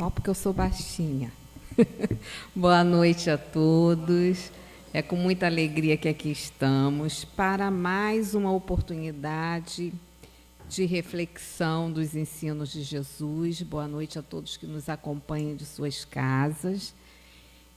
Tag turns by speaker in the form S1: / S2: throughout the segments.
S1: só porque eu sou baixinha. Boa noite a todos. É com muita alegria que aqui estamos para mais uma oportunidade de reflexão dos ensinos de Jesus. Boa noite a todos que nos acompanham de suas casas.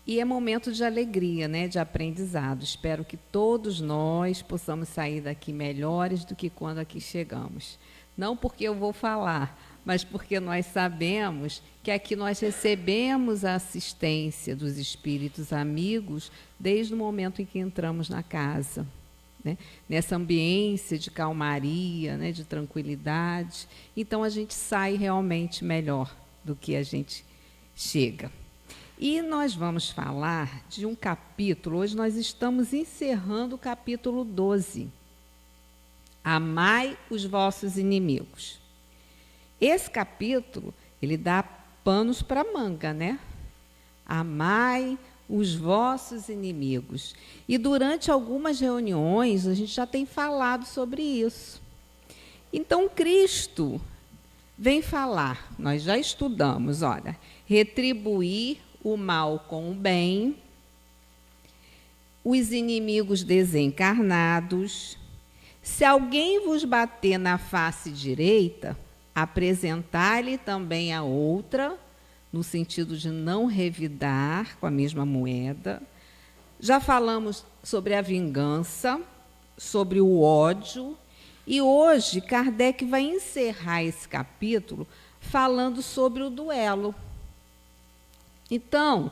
S1: E é momento de alegria, né, de aprendizado. Espero que todos nós possamos sair daqui melhores do que quando aqui chegamos. Não porque eu vou falar, mas porque nós sabemos que aqui nós recebemos a assistência dos espíritos amigos desde o momento em que entramos na casa, né? Nessa ambiência de calmaria, né, de tranquilidade. Então, a gente sai realmente melhor do que a gente chega. E nós vamos falar de um capítulo, hoje nós estamos encerrando o capítulo 12. Amai os vossos inimigos. Esse capítulo, ele dá panos para manga, né? Amai os vossos inimigos. E durante algumas reuniões, a gente já tem falado sobre isso. Então, Cristo vem falar, nós já estudamos, olha, retribuir o mal com o bem, os inimigos desencarnados. Se alguém vos bater na face direita, apresentar-lhe também a outra, no sentido de não revidar com a mesma moeda. Já falamos sobre a vingança, sobre o ódio, e hoje Kardec vai encerrar esse capítulo falando sobre o duelo. Então,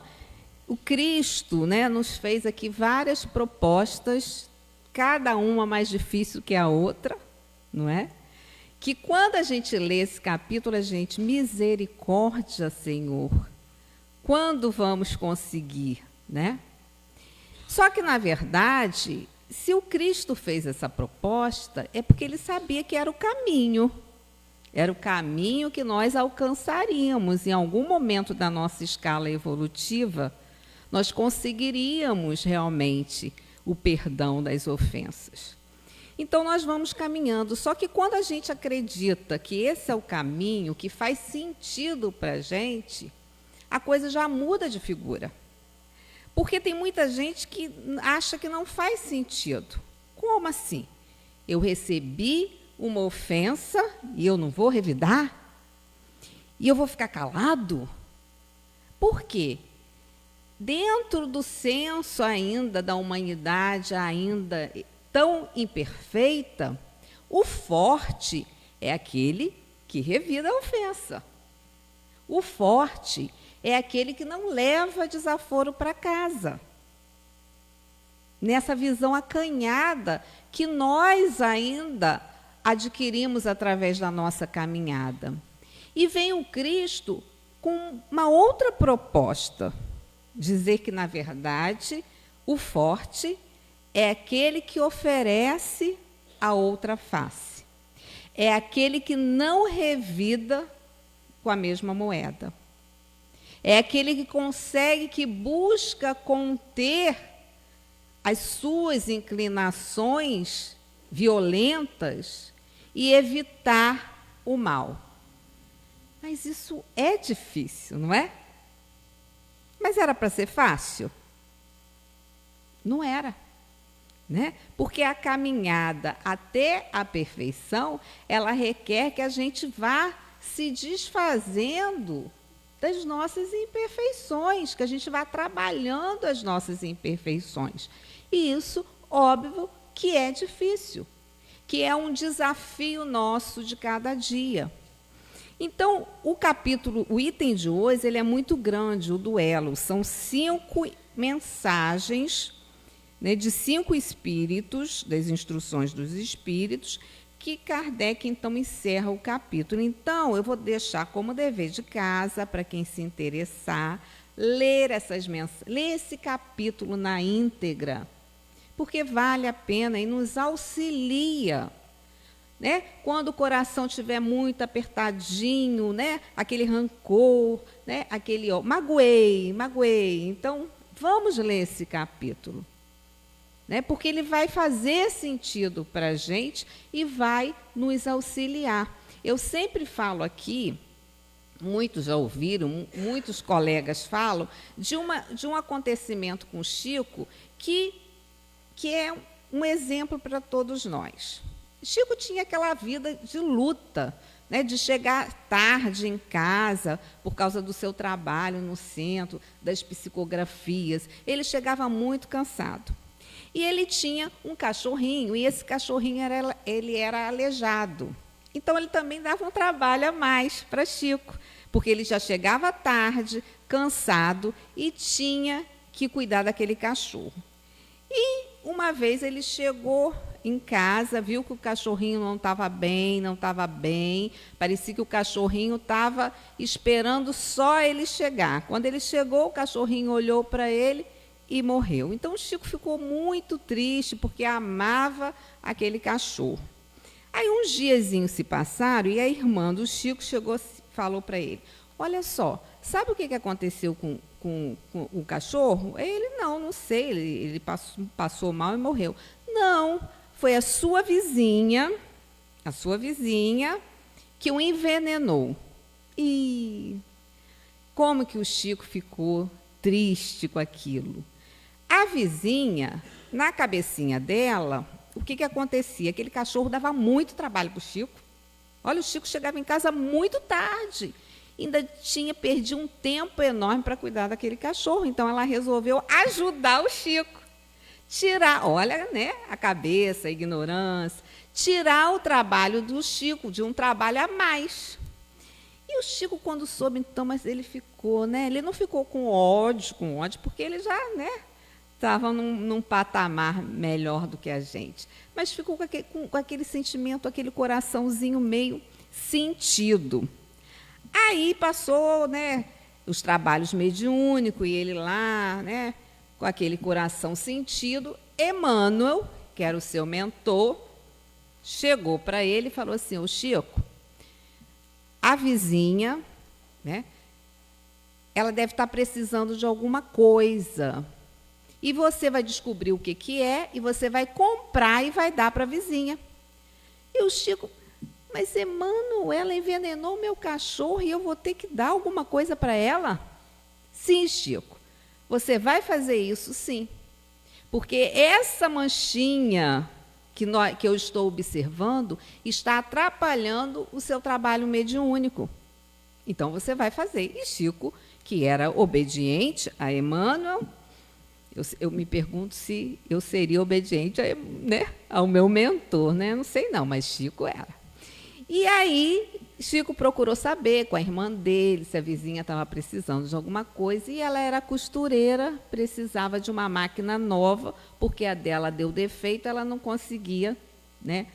S1: o Cristo, né, nos fez aqui várias propostas, cada uma mais difícil que a outra, não é? Que quando a gente lê esse capítulo, a gente, misericórdia, Senhor, quando vamos conseguir, né? Só que, na verdade, se o Cristo fez essa proposta, é porque ele sabia que era o caminho. Era o caminho que nós alcançaríamos. Em algum momento da nossa escala evolutiva, nós conseguiríamos realmente o perdão das ofensas. Então, nós vamos caminhando. Só que quando a gente acredita que esse é o caminho, que faz sentido para a gente, a coisa já muda de figura. Porque tem muita gente que acha que não faz sentido. Como assim? Eu recebi uma ofensa e eu não vou revidar? E eu vou ficar calado? Por quê? Dentro do senso ainda da humanidade, ainda tão imperfeita, o forte é aquele que revida a ofensa. O forte é aquele que não leva desaforo para casa. Nessa visão acanhada que nós ainda adquirimos através da nossa caminhada. E vem o Cristo com uma outra proposta, dizer que, na verdade, o forte é aquele que oferece a outra face. É aquele que não revida com a mesma moeda. É aquele que consegue, que busca conter as suas inclinações violentas e evitar o mal. Mas isso é difícil, não é? Mas era para ser fácil? Não era, né? Porque a caminhada até a perfeição, ela requer que a gente vá se desfazendo das nossas imperfeições, que a gente vá trabalhando as nossas imperfeições. E isso, óbvio, que é difícil, que é um desafio nosso de cada dia. Então, o item de hoje, ele é muito grande, o duelo. São 5 mensagens, né, de 5 espíritos, das instruções dos espíritos, que Kardec, então, encerra o capítulo. Então, eu vou deixar como dever de casa, para quem se interessar, ler esse capítulo na íntegra, porque vale a pena e nos auxilia, né? Quando o coração estiver muito apertadinho, né? Aquele rancor, né? Aquele magoei. Então, vamos ler esse capítulo, né? Porque ele vai fazer sentido para a gente e vai nos auxiliar. Eu sempre falo aqui muitos já ouviram, muitos colegas falam, de um acontecimento com o Chico que é um exemplo para todos nós. Chico tinha aquela vida de luta, né, de chegar tarde em casa por causa do seu trabalho no centro, das psicografias. Ele chegava muito cansado. E ele tinha um cachorrinho, e esse cachorrinho ele era aleijado. Então, ele também dava um trabalho a mais para Chico, porque ele já chegava tarde, cansado, e tinha que cuidar daquele cachorro. E uma vez ele chegou em casa, viu que o cachorrinho não estava bem, parecia que o cachorrinho estava esperando só ele chegar. Quando ele chegou, o cachorrinho olhou para ele e morreu. Então, o Chico ficou muito triste, porque amava aquele cachorro. Aí, uns diazinhos se passaram, e a irmã do Chico chegou, falou para ele, olha só, sabe o que aconteceu com o cachorro? Ele, não sei, ele passou mal e morreu. Não, foi a sua vizinha que o envenenou. E como que o Chico ficou triste com aquilo? A vizinha, na cabecinha dela, o que acontecia? Aquele cachorro dava muito trabalho para o Chico. Olha, o Chico chegava em casa muito tarde, ainda tinha perdido um tempo enorme para cuidar daquele cachorro. Então, ela resolveu ajudar o Chico. Tirar, olha, né, a cabeça, a ignorância, tirar o trabalho do Chico, de um trabalho a mais. E o Chico, quando soube, então, mas ele ficou, né? Ele não ficou com ódio, porque ele já, né, estava num patamar melhor do que a gente. Mas ficou com aquele sentimento, aquele coraçãozinho meio sentido. Aí passou, né, os trabalhos mediúnicos, e ele lá, né, com aquele coração sentido. Emmanuel, que era o seu mentor, chegou para ele e falou assim, ô Chico, a vizinha, né, ela deve estar precisando de alguma coisa. E você vai descobrir o que é, e você vai comprar e vai dar para a vizinha. E o Chico, mas Emmanuel, ela envenenou meu cachorro e eu vou ter que dar alguma coisa para ela? Sim, Chico, você vai fazer isso sim. Porque essa manchinha que eu estou observando está atrapalhando o seu trabalho mediúnico. Então, você vai fazer. E Chico, que era obediente a Emmanuel, eu me pergunto se eu seria obediente ao meu mentor, né? Não sei não, mas Chico era. E aí, Chico procurou saber com a irmã dele se a vizinha estava precisando de alguma coisa, e ela era costureira, precisava de uma máquina nova, porque a dela deu defeito, ela não conseguia, né,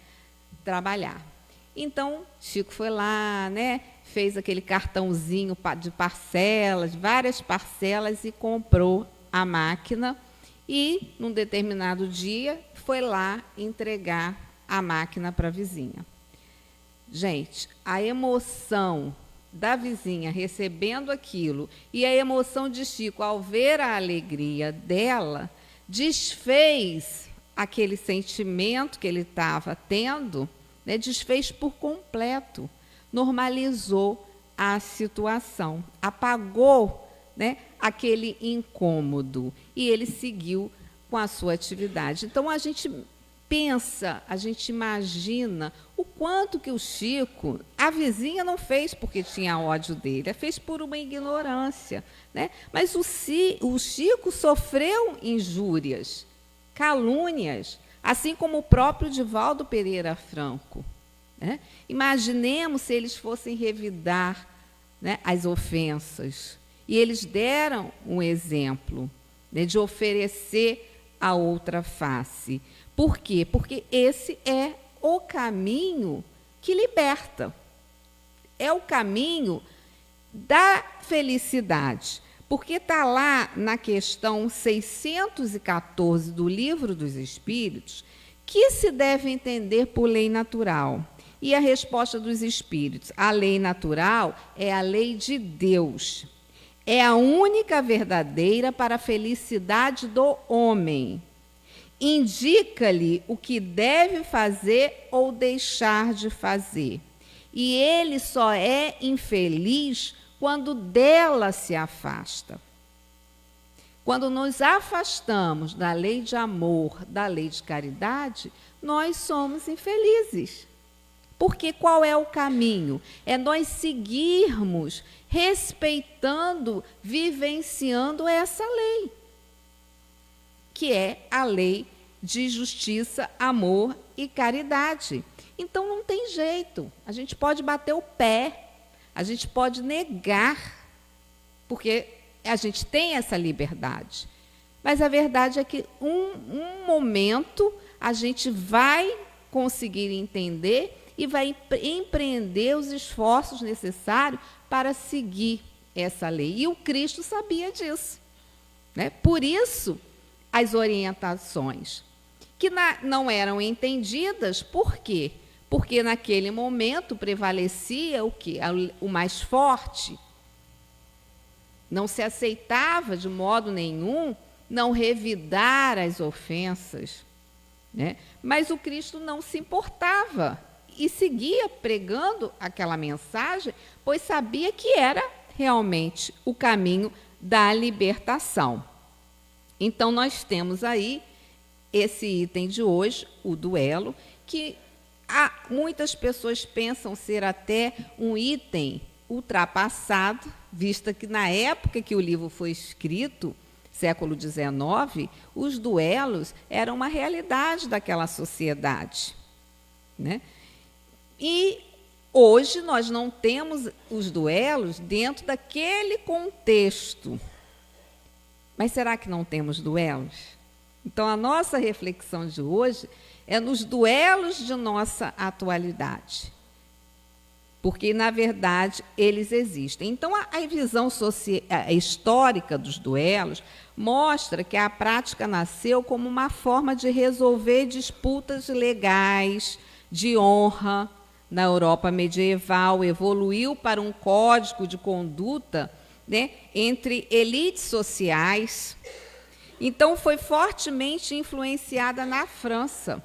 S1: trabalhar. Então, Chico foi lá, né, fez aquele cartãozinho de parcelas, várias parcelas, e comprou a máquina, e, num determinado dia, foi lá entregar a máquina para a vizinha. Gente, a emoção da vizinha recebendo aquilo e a emoção de Chico ao ver a alegria dela desfez aquele sentimento que ele estava tendo, né, desfez por completo, normalizou a situação, apagou, né, aquele incômodo, e ele seguiu com a sua atividade. Então, a gente pensa, a gente imagina o quanto que o Chico, a vizinha não fez porque tinha ódio dele, fez por uma ignorância, né? Mas o Chico sofreu injúrias, calúnias, assim como o próprio Divaldo Pereira Franco, né? Imaginemos se eles fossem revidar, né, as ofensas. E eles deram um exemplo, né, de oferecer a outra face. Por quê? Porque esse é o caminho que liberta. É o caminho da felicidade. Porque está lá na questão 614 do Livro dos Espíritos, que se deve entender por lei natural. E a resposta dos Espíritos, a lei natural é a lei de Deus. É a única verdadeira para a felicidade do homem. Indica-lhe o que deve fazer ou deixar de fazer. e ele só é infeliz quando dela se afasta. Quando nos afastamos da lei de amor, da lei de caridade, nós somos infelizes. Porque qual é o caminho? É nós seguirmos respeitando, vivenciando essa lei, que é a lei de justiça, amor e caridade. Então não tem jeito. A gente pode bater o pé, a gente pode negar, porque a gente tem essa liberdade. Mas a verdade é que um momento a gente vai conseguir entender e vai empreender os esforços necessários para seguir essa lei. E o Cristo sabia disso, né? Por isso, as orientações, que não eram entendidas, por quê? Porque naquele momento prevalecia o quê? O mais forte. Não se aceitava de modo nenhum não revidar as ofensas, né? Mas o Cristo não se importava e seguia pregando aquela mensagem, pois sabia que era realmente o caminho da libertação. Então, nós temos aí esse item de hoje, o duelo, que muitas pessoas pensam ser até um item ultrapassado, vista que na época que o livro foi escrito, século XIX, os duelos eram uma realidade daquela sociedade, né? E hoje nós não temos os duelos dentro daquele contexto. Mas será que não temos duelos? Então, a nossa reflexão de hoje é nos duelos de nossa atualidade. Porque, na verdade, eles existem. Então, a visão histórica dos duelos mostra que a prática nasceu como uma forma de resolver disputas legais, de honra. Na Europa medieval, evoluiu para um código de conduta, né, entre elites sociais. Então, foi fortemente influenciada na França,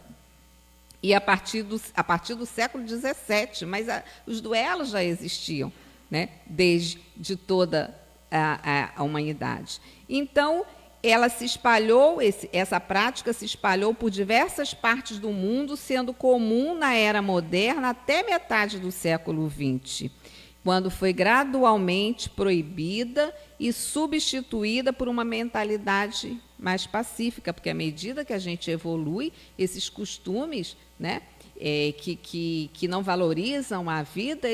S1: e a partir do século XVII, mas os duelos já existiam, né, desde toda a humanidade. Então, ela se espalhou, essa prática se espalhou por diversas partes do mundo, sendo comum na era moderna até metade do século XX, quando foi gradualmente proibida e substituída por uma mentalidade mais pacífica, porque à medida que a gente evolui, esses costumes, né, que não valorizam a vida,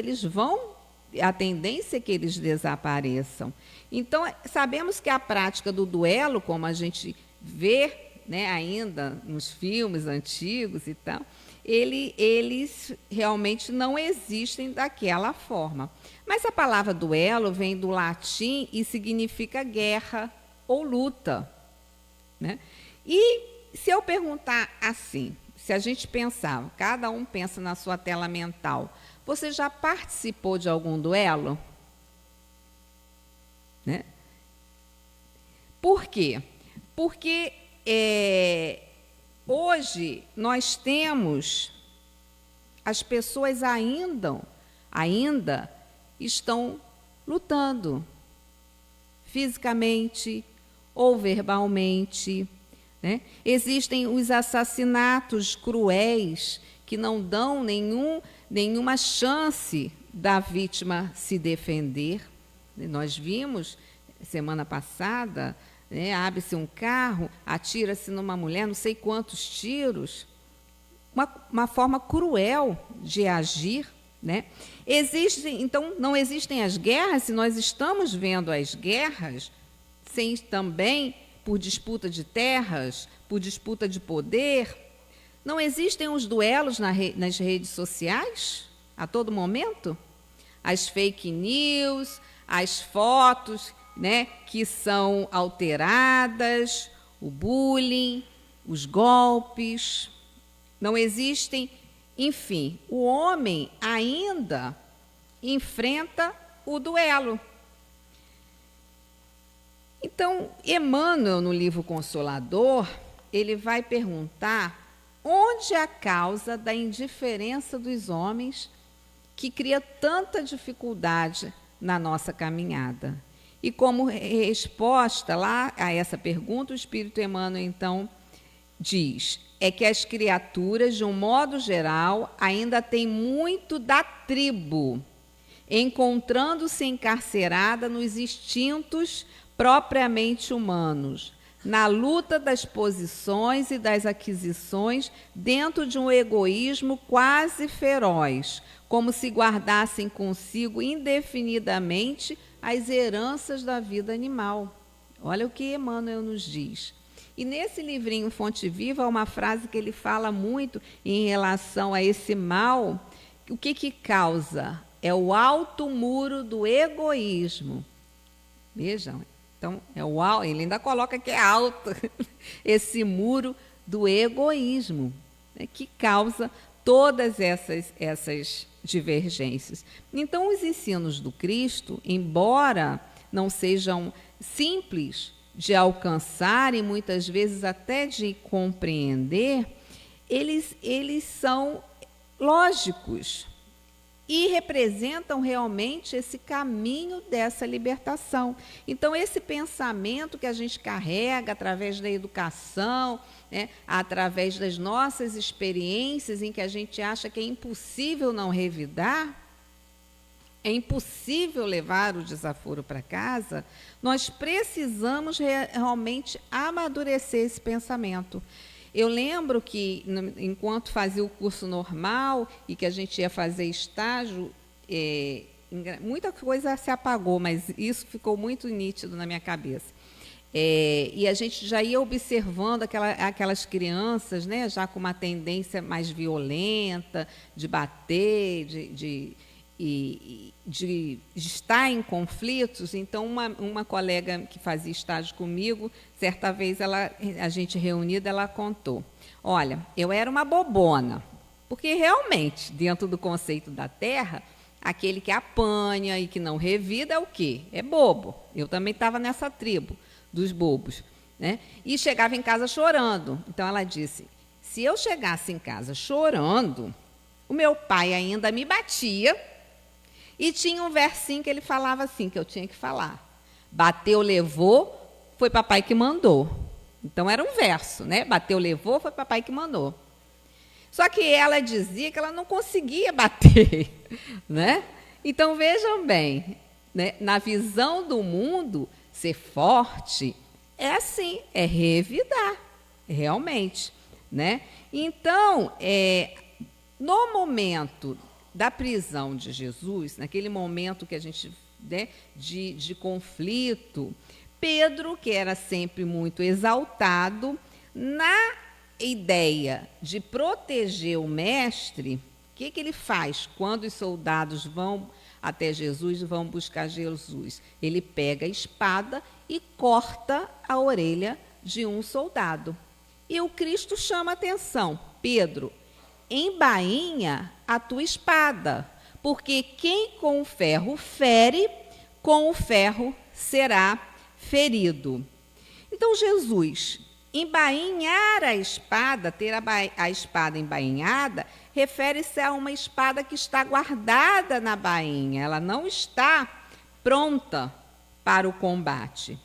S1: a tendência é que eles desapareçam. Então, sabemos que a prática do duelo, como a gente vê, né, ainda nos filmes antigos e tal, eles realmente não existem daquela forma. Mas a palavra duelo vem do latim e significa guerra ou luta, né? E se eu perguntar assim, se a gente pensar, cada um pensa na sua tela mental, você já participou de algum duelo? Né? Por quê? Porque hoje nós temos, as pessoas ainda estão lutando, fisicamente ou verbalmente, né? Existem os assassinatos cruéis que não dão nenhuma chance da vítima se defender. Nós vimos, semana passada, né, abre-se um carro, atira-se numa mulher, não sei quantos tiros, uma forma cruel de agir, né? Então, não existem as guerras, se nós estamos vendo as guerras, também por disputa de terras, por disputa de poder. Não existem os duelos nas redes sociais a todo momento? As fake news, as fotos, né, que são alteradas, o bullying, os golpes. Não existem, enfim, o homem ainda enfrenta o duelo. Então, Emmanuel, no livro Consolador, ele vai perguntar onde é a causa da indiferença dos homens que cria tanta dificuldade na nossa caminhada? E como resposta lá a essa pergunta, o Espírito Emmanuel, então, diz, é que as criaturas, de um modo geral, ainda têm muito da tribo, encontrando-se encarcerada nos instintos propriamente humanos, na luta das posições e das aquisições dentro de um egoísmo quase feroz, como se guardassem consigo indefinidamente as heranças da vida animal. Olha o que Emmanuel nos diz. E nesse livrinho Fonte Viva, há uma frase que ele fala muito em relação a esse mal. O que causa? É o alto muro do egoísmo. Vejam, então, ele ainda coloca que é alto esse muro do egoísmo, né, que causa todas essas divergências. Então, os ensinos do Cristo, embora não sejam simples de alcançar e muitas vezes até de compreender, eles são lógicos e representam realmente esse caminho dessa libertação. Então, esse pensamento que a gente carrega através da educação, né, através das nossas experiências em que a gente acha que é impossível não revidar, é impossível levar o desaforo para casa, nós precisamos realmente amadurecer esse pensamento. Eu lembro que, enquanto fazia o curso normal e que a gente ia fazer estágio, muita coisa se apagou, mas isso ficou muito nítido na minha cabeça. E a gente já ia observando aquelas crianças, né, já com uma tendência mais violenta, de bater, de estar em conflitos. Então, uma colega que fazia estágio comigo, certa vez, a gente reunida, ela contou, olha, eu era uma bobona, porque realmente, dentro do conceito da Terra, aquele que apanha e que não revida é o quê? É bobo. Eu também estava nessa tribo dos bobos, né? E chegava em casa chorando. Então, ela disse, se eu chegasse em casa chorando, o meu pai ainda me batia. E tinha um versinho que ele falava assim, que eu tinha que falar. Bateu, levou, foi papai que mandou. Então, era um verso, né? Bateu, levou, foi papai que mandou. Só que ela dizia que ela não conseguia bater, né? Então, vejam bem, né? Na visão do mundo, ser forte é assim, é revidar, realmente, né? Então, no momento da prisão de Jesus, naquele momento que a gente, né, de conflito, Pedro, que era sempre muito exaltado, na ideia de proteger o mestre, o que ele faz quando os soldados vão até Jesus, vão buscar Jesus? Ele pega a espada e corta a orelha de um soldado. E o Cristo chama a atenção, Pedro, embainha a tua espada, porque quem com o ferro fere, com o ferro será ferido. Então, Jesus, embainhar a espada, ter a espada embainhada, refere-se a uma espada que está guardada na bainha, ela não está pronta para o combate.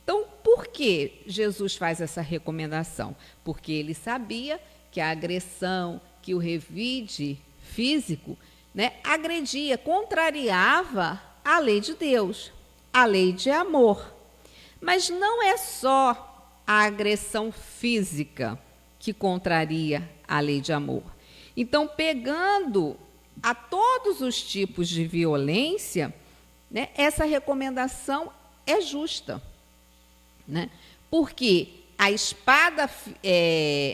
S1: Então, por que Jesus faz essa recomendação? Porque ele sabia que a agressão, que o revide físico, né, agredia, contrariava a lei de Deus, a lei de amor. Mas não é só a agressão física que contraria a lei de amor. Então, pegando a todos os tipos de violência, né, essa recomendação é justa, né? Porque a espada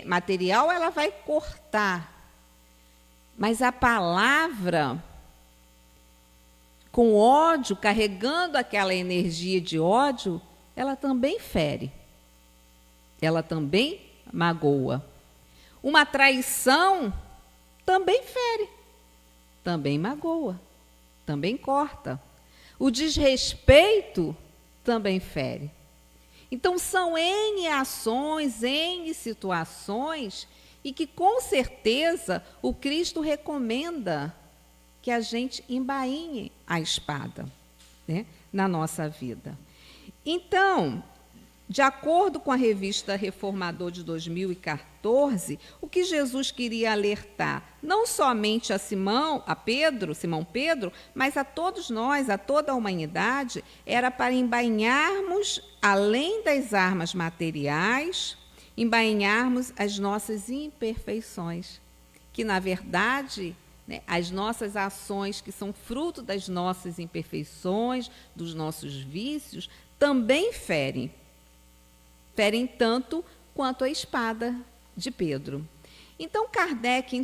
S1: material ela vai cortar, mas a palavra, com ódio, carregando aquela energia de ódio, ela também fere, ela também magoa. Uma traição também fere, também magoa, também corta. O desrespeito também fere. Então, são N ações, N situações, e que, com certeza, o Cristo recomenda que a gente embainhe a espada, né, na nossa vida. Então, de acordo com a revista Reformador de 2014, o que Jesus queria alertar, não somente a Simão Pedro, mas a todos nós, a toda a humanidade, era para embainharmos, além das armas materiais, embainharmos as nossas imperfeições, que, na verdade, né, as nossas ações, que são fruto das nossas imperfeições, dos nossos vícios, também ferem tanto quanto a espada de Pedro. Então, Kardec,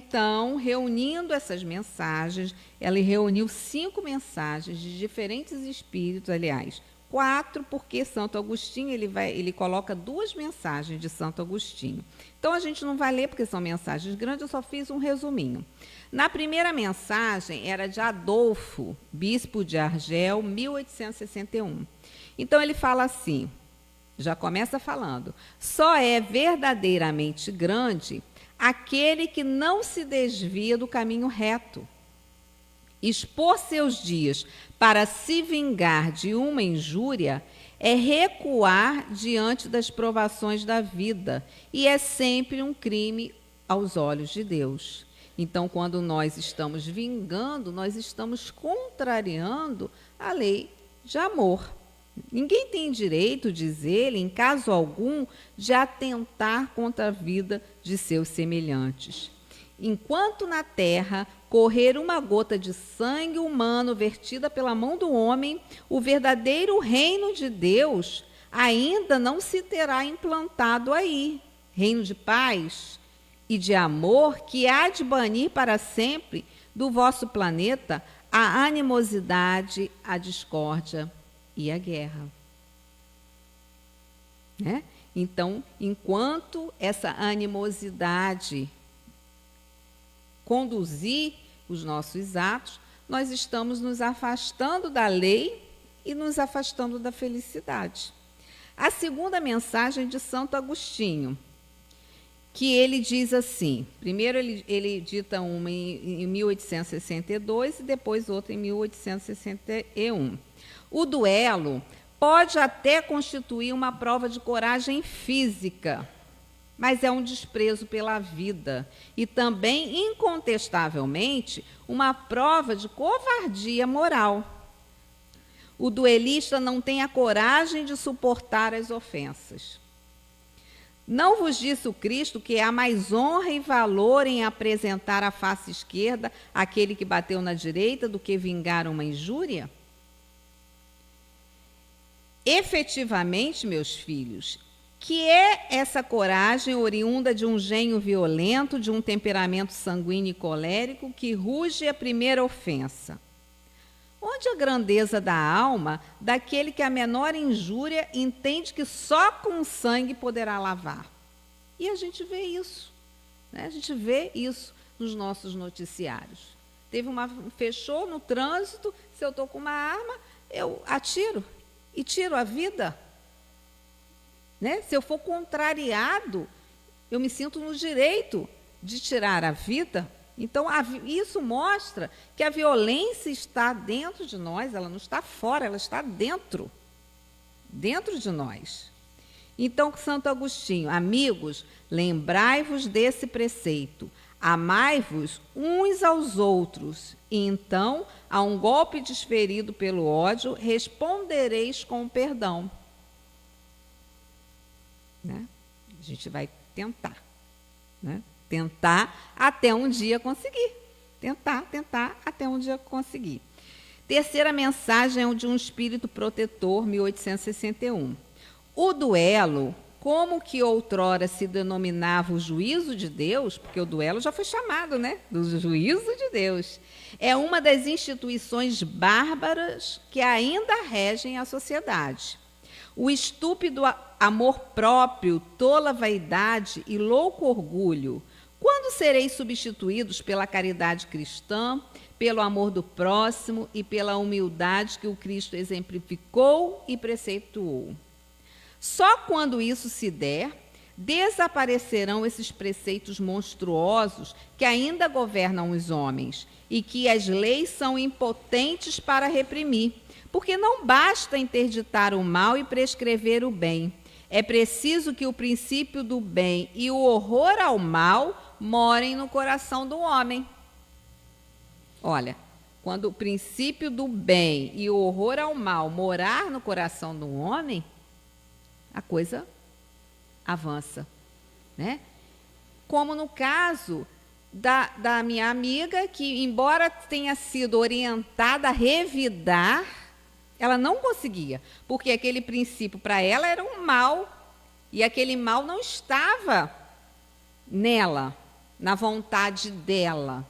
S1: reunindo essas mensagens, ele reuniu 5 mensagens de diferentes espíritos, aliás, 4, porque Santo Agostinho, ele coloca 2 mensagens de Santo Agostinho. Então, a gente não vai ler, porque são mensagens grandes, eu só fiz um resuminho. Na primeira mensagem, era de Adolfo, bispo de Argel, 1861. Então, ele fala assim, já começa falando, só é verdadeiramente grande aquele que não se desvia do caminho reto. Expor seus dias para se vingar de uma injúria é recuar diante das provações da vida e é sempre um crime aos olhos de Deus. Então, quando nós estamos vingando, nós estamos contrariando a lei de amor. Ninguém tem direito, diz ele, em caso algum, de atentar contra a vida de seus semelhantes. Enquanto na terra correr uma gota de sangue humano vertida pela mão do homem, o verdadeiro reino de Deus ainda não se terá implantado aí. Reino de paz e de amor que há de banir para sempre do vosso planeta a animosidade, a discórdia e a guerra. Né? Então, enquanto essa animosidade conduzir os nossos atos, nós estamos nos afastando da lei e nos afastando da felicidade. A segunda mensagem de Santo Agostinho, que ele diz assim, primeiro ele dita uma em 1862 e depois outra em 1861. O duelo pode até constituir uma prova de coragem física, mas é um desprezo pela vida e também, incontestavelmente, uma prova de covardia moral. O duelista não tem a coragem de suportar as ofensas. Não vos disse o Cristo que há mais honra e valor em apresentar a face esquerda àquele que bateu na direita do que vingar uma injúria? Efetivamente, meus filhos, que é essa coragem oriunda de um gênio violento, de um temperamento sanguíneo e colérico que ruge à primeira ofensa? Onde a grandeza da alma daquele que a menor injúria entende que só com sangue poderá lavar? E a gente vê isso, né? A gente vê isso nos nossos noticiários. Fechou no trânsito, se eu estou com uma arma, eu atiro e tiro a vida. Né? Se eu for contrariado, eu me sinto no direito de tirar a vida. Então, isso mostra que a violência está dentro de nós, ela não está fora, ela está dentro de nós. Então, Santo Agostinho, amigos, lembrai-vos desse preceito, amai-vos uns aos outros, e então, a um golpe desferido pelo ódio, respondereis com o perdão. Né? A gente vai tentar, né? Tentar até um dia conseguir. Tentar até um dia conseguir. Terceira mensagem é de um espírito protetor, 1861. O duelo, como que outrora se denominava o juízo de Deus, porque o duelo já foi chamado, né, do juízo de Deus, é uma das instituições bárbaras que ainda regem a sociedade. O estúpido amor próprio, tola vaidade e louco orgulho, quando sereis substituídos pela caridade cristã, pelo amor do próximo e pela humildade que o Cristo exemplificou e preceptuou? Só quando isso se der, desaparecerão esses preceitos monstruosos que ainda governam os homens e que as leis são impotentes para reprimir. Porque não basta interditar o mal e prescrever o bem. É preciso que o princípio do bem e o horror ao mal morem no coração do homem. Olha, quando o princípio do bem e o horror ao mal morar no coração do homem, a coisa avança, né? Como no caso da minha amiga, que embora tenha sido orientada a revidar, ela não conseguia, porque aquele princípio para ela era um mal, e aquele mal não estava nela, na vontade dela.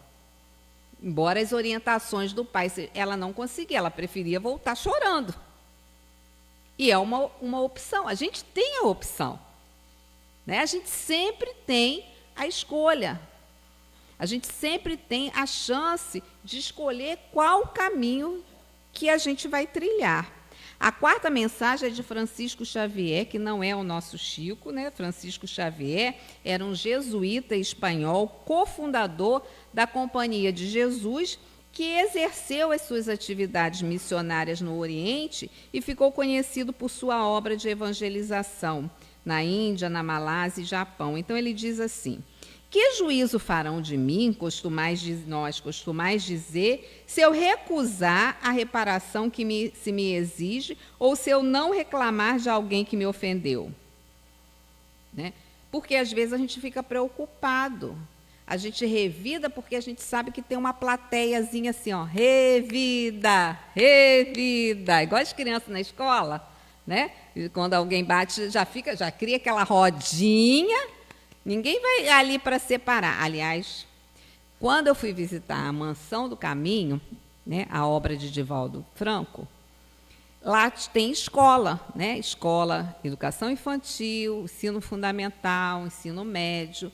S1: Embora as orientações do pai, ela não conseguia, ela preferia voltar chorando. E é uma opção, a gente tem a opção, né? A gente sempre tem a escolha, a gente sempre tem a chance de escolher qual caminho que a gente vai trilhar. A quarta mensagem é de Francisco Xavier, que não é o nosso Chico, né? Francisco Xavier era um jesuíta espanhol, cofundador da Companhia de Jesus, que exerceu as suas atividades missionárias no Oriente e ficou conhecido por sua obra de evangelização na Índia, na Malásia e Japão. Então ele diz assim: que juízo farão de mim, nós costumais dizer, se eu recusar a reparação que se me exige ou se eu não reclamar de alguém que me ofendeu? Né? Porque às vezes a gente fica preocupado, a gente revida porque a gente sabe que tem uma plateiazinha assim, ó, revida, revida, igual as crianças na escola, né? E quando alguém bate, já cria aquela rodinha. Ninguém vai ali para separar. Aliás, quando eu fui visitar a Mansão do Caminho, né, a obra de Divaldo Franco, lá tem escola, né? Escola, educação infantil, ensino fundamental, ensino médio.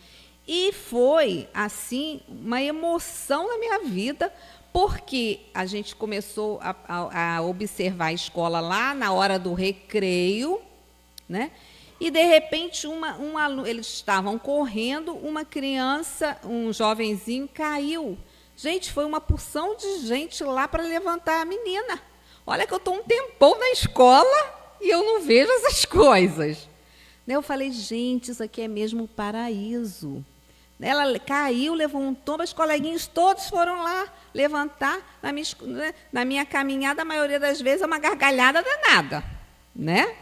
S1: E foi, assim, uma emoção na minha vida, porque a gente começou a observar a escola lá na hora do recreio, né? E, de repente, eles estavam correndo, uma criança, um jovenzinho, caiu. Gente, foi uma porção de gente lá para levantar a menina. Olha que eu estou um tempão na escola e eu não vejo essas coisas. Eu falei, gente, isso aqui é mesmo um paraíso. Ela caiu, levou um tombo, os coleguinhas todos foram lá levantar. Na minha caminhada, a maioria das vezes, é uma gargalhada danada, né?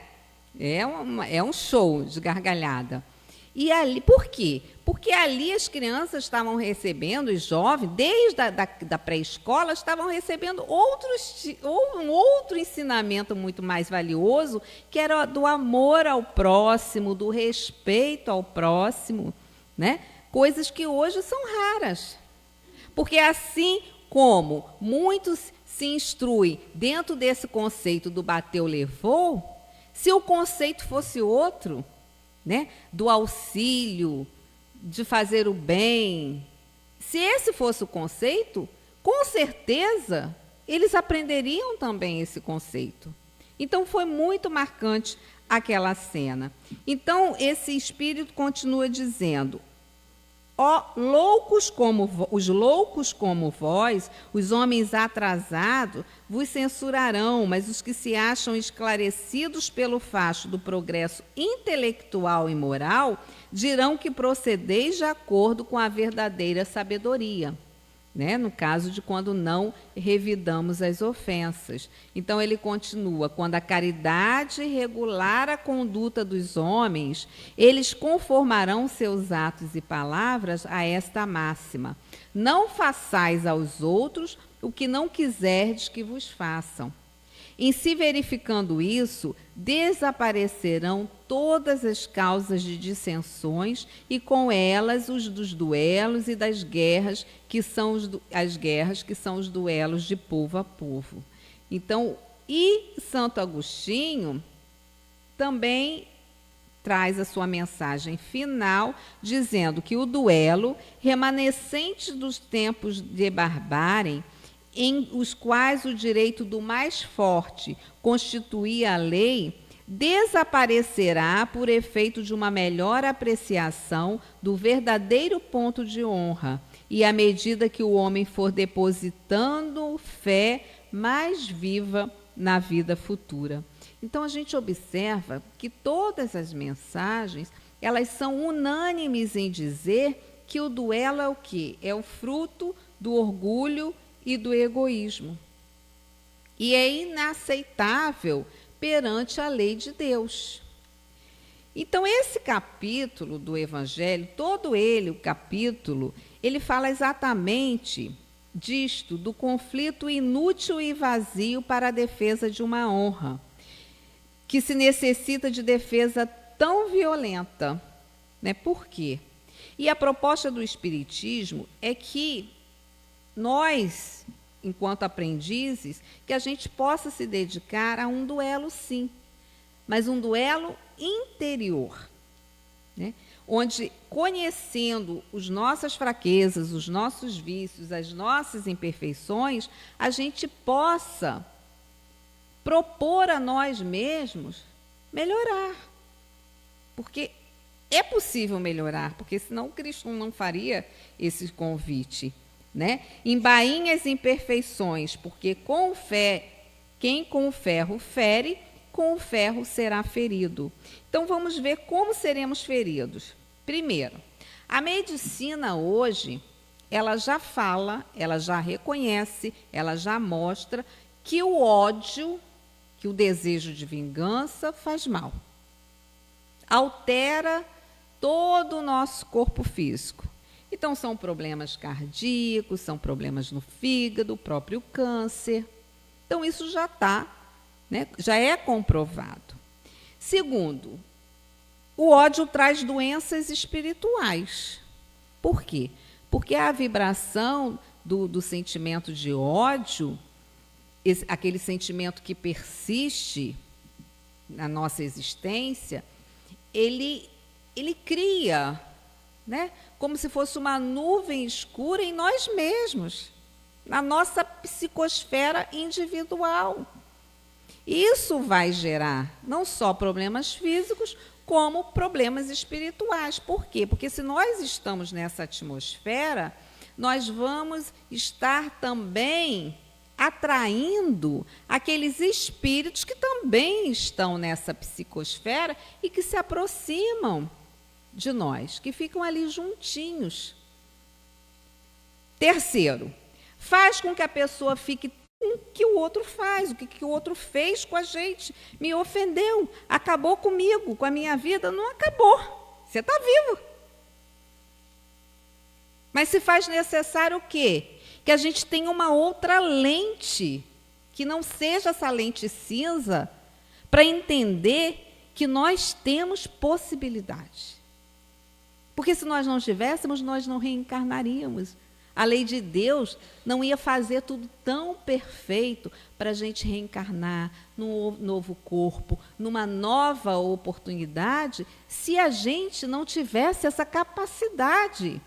S1: É um show de gargalhada. E ali, por quê? Porque ali as crianças estavam recebendo, os jovens, desde da pré-escola, estavam recebendo um outro ensinamento muito mais valioso, que era do amor ao próximo, do respeito ao próximo, né? Coisas que hoje são raras. Porque assim como muitos se instruem dentro desse conceito do bateu, levou, se o conceito fosse outro, né, do auxílio, de fazer o bem, se esse fosse o conceito, com certeza eles aprenderiam também esse conceito. Então foi muito marcante aquela cena. Então esse espírito continua dizendo: os loucos como vós, os homens atrasados, vos censurarão, mas os que se acham esclarecidos pelo facho do progresso intelectual e moral, dirão que procedeis de acordo com a verdadeira sabedoria. Né? No caso de quando não revidamos as ofensas. Então ele continua: quando a caridade regular a conduta dos homens, eles conformarão seus atos e palavras a esta máxima: não façais aos outros o que não quiserdes que vos façam. Em se verificando isso, desaparecerão todas as causas de dissensões e com elas os dos duelos e das guerras, que são os duelos de povo a povo. Então, e Santo Agostinho também traz a sua mensagem final, dizendo que o duelo, remanescente dos tempos de barbárie, em os quais o direito do mais forte constituía a lei, desaparecerá por efeito de uma melhor apreciação do verdadeiro ponto de honra, e à medida que o homem for depositando fé mais viva na vida futura. Então a gente observa que todas as mensagens, elas são unânimes em dizer que o duelo é o quê? É o fruto do orgulho e do egoísmo. E é inaceitável perante a lei de Deus. Então, esse capítulo do Evangelho, todo ele, o capítulo, ele fala exatamente disto, do conflito inútil e vazio para a defesa de uma honra, que se necessita de defesa tão violenta. Né? Por quê? E a proposta do Espiritismo é que nós, enquanto aprendizes, que a gente possa se dedicar a um duelo, sim, mas um duelo interior, né? Onde, conhecendo as nossas fraquezas, os nossos vícios, as nossas imperfeições, a gente possa propor a nós mesmos melhorar. Porque é possível melhorar, porque senão o Cristo não faria esse convite. Né? Embainhe as imperfeições, porque com fé, quem com o ferro fere, com o ferro será ferido. Então vamos ver como seremos feridos. Primeiro, a medicina hoje, ela já fala, ela já reconhece, ela já mostra que o ódio, que o desejo de vingança faz mal. Altera todo o nosso corpo físico. Então, são problemas cardíacos, são problemas no fígado, o próprio câncer. Então, isso já está, né, já é comprovado. Segundo, o ódio traz doenças espirituais. Por quê? Porque a vibração do sentimento de ódio, aquele sentimento que persiste na nossa existência, ele cria, né, como se fosse uma nuvem escura em nós mesmos, na nossa psicosfera individual. Isso vai gerar não só problemas físicos, como problemas espirituais. Por quê? Porque se nós estamos nessa atmosfera, nós vamos estar também atraindo aqueles espíritos que também estão nessa psicosfera e que se aproximam de nós, que ficam ali juntinhos. Terceiro, faz com que a pessoa fique com o que o outro faz, o que o outro fez com a gente, me ofendeu, acabou comigo, com a minha vida. Não acabou, você está vivo. Mas se faz necessário o quê? Que a gente tenha uma outra lente, que não seja essa lente cinza, para entender que nós temos possibilidade. Porque se nós não tivéssemos, nós não reencarnaríamos. A lei de Deus não ia fazer tudo tão perfeito para a gente reencarnar num novo corpo, numa nova oportunidade, se a gente não tivesse essa capacidade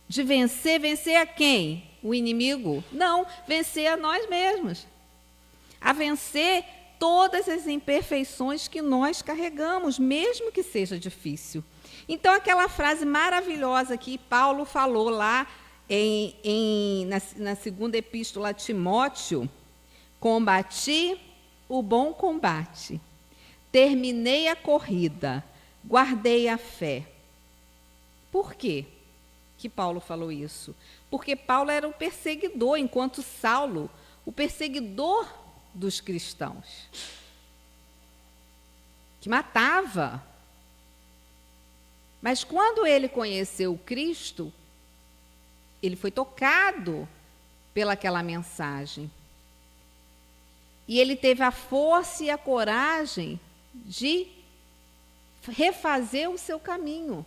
S1: de vencer. Vencer a quem? O inimigo? Não, vencer a nós mesmos. A vencer todas as imperfeições que nós carregamos, mesmo que seja difícil. Então, aquela frase maravilhosa que Paulo falou lá na segunda epístola a Timóteo: combati o bom combate, terminei a corrida, guardei a fé. Por quê que Paulo falou isso? Porque Paulo era o perseguidor, enquanto Saulo, o perseguidor dos cristãos, que matava. Mas quando ele conheceu Cristo, ele foi tocado pelaquela mensagem. E ele teve a força e a coragem de refazer o seu caminho,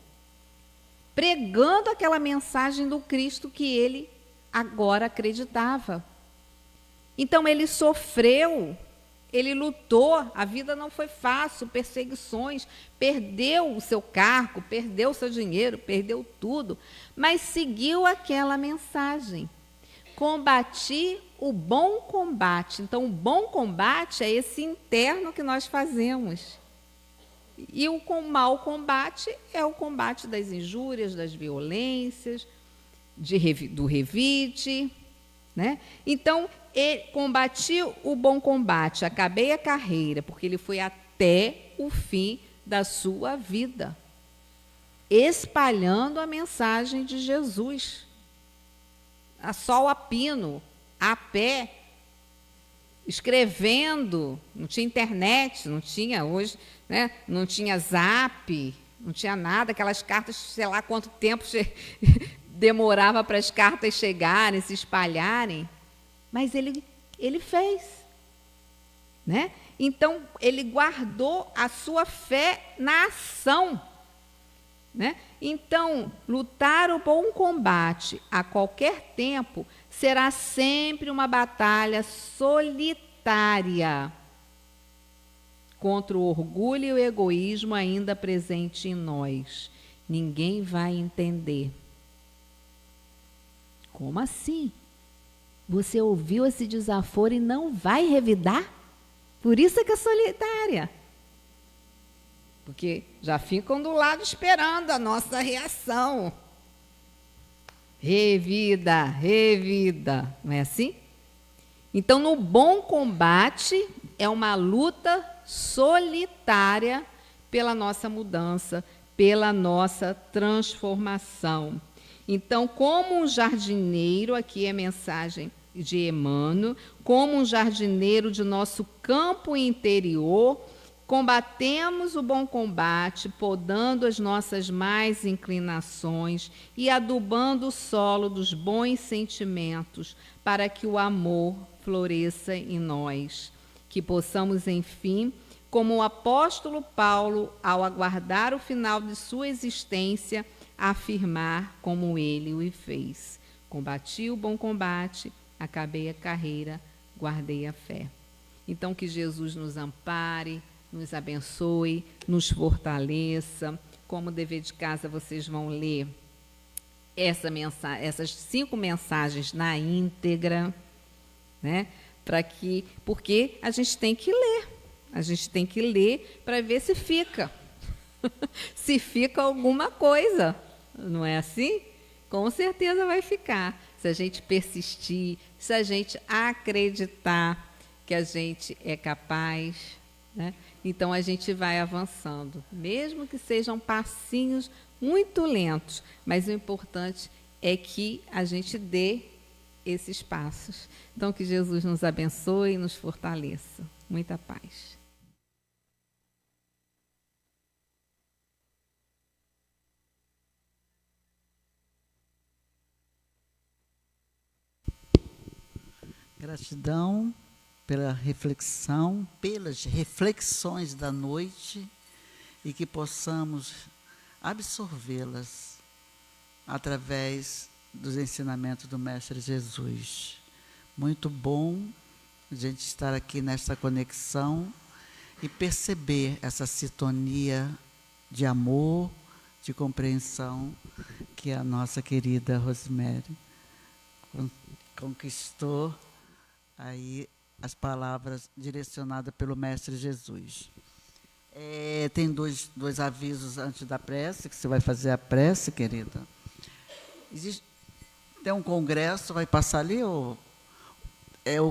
S1: pregando aquela mensagem do Cristo que ele agora acreditava. Então ele sofreu, ele lutou, a vida não foi fácil, perseguições, perdeu o seu cargo, perdeu o seu dinheiro, perdeu tudo, mas seguiu aquela mensagem. Combati o bom combate. Então, o bom combate é esse interno que nós fazemos. E o mau combate é o combate das injúrias, das violências, do revide, né? Então, combati o bom combate, acabei a carreira, porque ele foi até o fim da sua vida, espalhando a mensagem de Jesus. A sol a pino, a pé, escrevendo, não tinha internet, não tinha hoje, né? Não tinha zap, não tinha nada, aquelas cartas, sei lá quanto tempo demorava para as cartas chegarem, se espalharem, mas ele fez, né? Então, ele guardou a sua fé na ação, né? Então, lutar o bom combate a qualquer tempo será sempre uma batalha solitária contra o orgulho e o egoísmo ainda presente em nós. Ninguém vai entender. Como assim? Você ouviu esse desaforo e não vai revidar? Por isso é que é solitária. Porque já ficam do lado esperando a nossa reação. Revida, revida. Não é assim? Então, no bom combate, é uma luta solitária pela nossa mudança, pela nossa transformação. Então, como um jardineiro, aqui é a mensagem de Emmanuel, como um jardineiro de nosso campo interior, combatemos o bom combate, podando as nossas más inclinações e adubando o solo dos bons sentimentos, para que o amor floresça em nós. Que possamos, enfim, como o apóstolo Paulo, ao aguardar o final de sua existência, afirmar como ele o fez: combati o bom combate, acabei a carreira, guardei a fé. Então, que Jesus nos ampare, nos abençoe, nos fortaleça. Como dever de casa, vocês vão ler essas 5 mensagens na íntegra, né? Porque a gente tem que ler. A gente tem que ler para ver se fica. Se fica alguma coisa. Não é assim? Com certeza vai ficar. Se a gente persistir, se a gente acreditar que a gente é capaz, né? Então a gente vai avançando, mesmo que sejam passinhos muito lentos, mas o importante é que a gente dê esses passos. Então que Jesus nos abençoe e nos fortaleça. Muita paz.
S2: Gratidão pela reflexão, pelas reflexões da noite e que possamos absorvê-las através dos ensinamentos do Mestre Jesus. Muito bom a gente estar aqui nesta conexão e perceber essa sintonia de amor, de compreensão que a nossa querida Rosemary conquistou aí as palavras direcionadas pelo Mestre Jesus. Tem dois avisos antes da prece, que você vai fazer a prece, querida. Tem um congresso, vai passar ali, o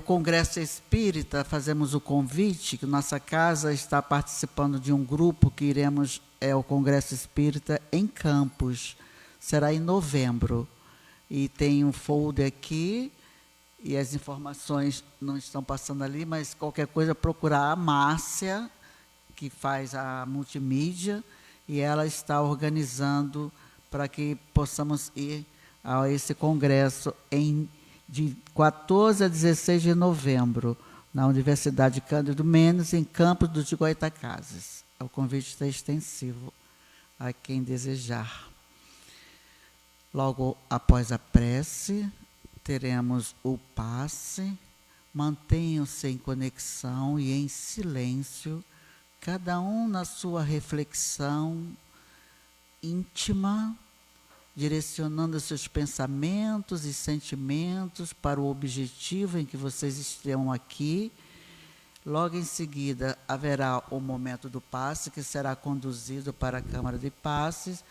S2: Congresso Espírita, fazemos o convite, que nossa casa está participando de um grupo que iremos, o Congresso Espírita em Campos, será em novembro. E tem um folder aqui, e as informações não estão passando ali, mas qualquer coisa, procurar a Márcia, que faz a multimídia, e ela está organizando para que possamos ir a esse congresso de 14 a 16 de novembro, na Universidade Cândido Mendes, em Campos dos Goytacazes. O convite está extensivo a quem desejar. Logo após a prece, teremos o passe. Mantenham-se em conexão e em silêncio, cada um na sua reflexão íntima, direcionando seus pensamentos e sentimentos para o objetivo em que vocês estão aqui. Logo em seguida, haverá o momento do passe, que será conduzido para a Câmara de Passes.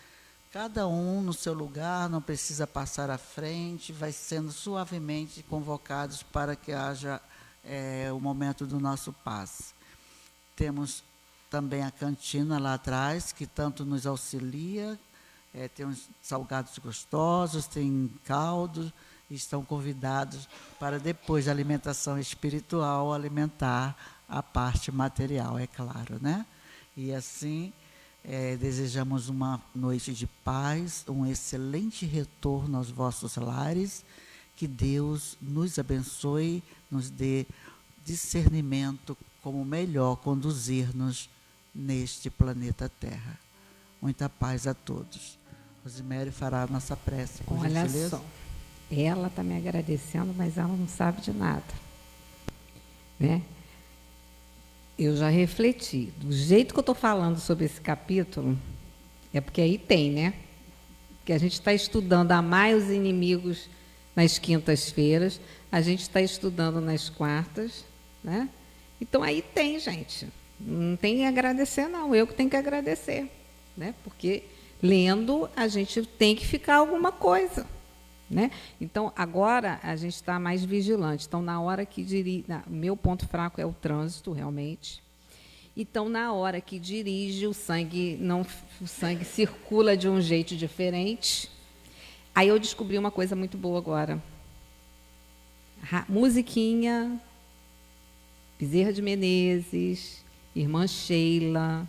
S2: Cada um no seu lugar, não precisa passar à frente, vai sendo suavemente convocados para que haja o momento do nosso passe. Temos também a cantina lá atrás, que tanto nos auxilia. Tem uns salgados gostosos, tem caldos, estão convidados para, depois da alimentação espiritual, alimentar a parte material, é claro, né? E assim, desejamos uma noite de paz, um excelente retorno aos vossos lares, que Deus nos abençoe, nos dê discernimento como melhor conduzir-nos neste planeta Terra. Muita paz a todos. Rosemary fará a nossa prece, por
S1: Olha
S2: gentileza.
S1: só, ela está me agradecendo, mas ela não sabe de nada, né? Eu já refleti. Do jeito que eu estou falando sobre esse capítulo, é porque aí tem, né? Que a gente está estudando Amai os inimigos nas quintas-feiras, a gente está estudando nas quartas, né? Então aí tem, gente. Não tem que agradecer, não. Eu que tenho que agradecer, né? Porque lendo a gente tem que ficar alguma coisa, né? Então agora a gente está mais vigilante. Então na hora que meu ponto fraco é o trânsito, realmente. Então na hora que dirige o sangue circula de um jeito diferente. Aí eu descobri uma coisa muito boa agora. Musiquinha, Bezerra de Menezes, Irmã Sheila.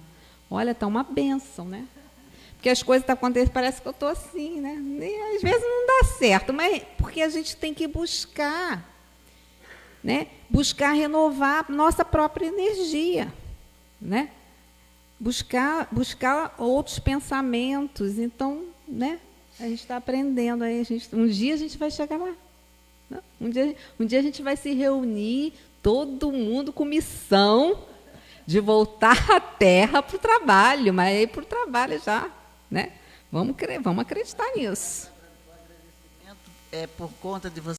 S1: Olha, tá uma bênção, né? Porque as coisas estão acontecendo, parece que eu estou assim, né? E, às vezes não dá certo, mas porque a gente tem que buscar, né? Buscar renovar nossa própria energia, né? Buscar outros pensamentos. Então, né? A gente está aprendendo aí. Um dia a gente vai chegar lá. Né? Um dia a gente vai se reunir, todo mundo com missão de voltar à Terra para o trabalho, mas aí para o trabalho já, né? Vamos acreditar nisso.
S2: É por conta de você.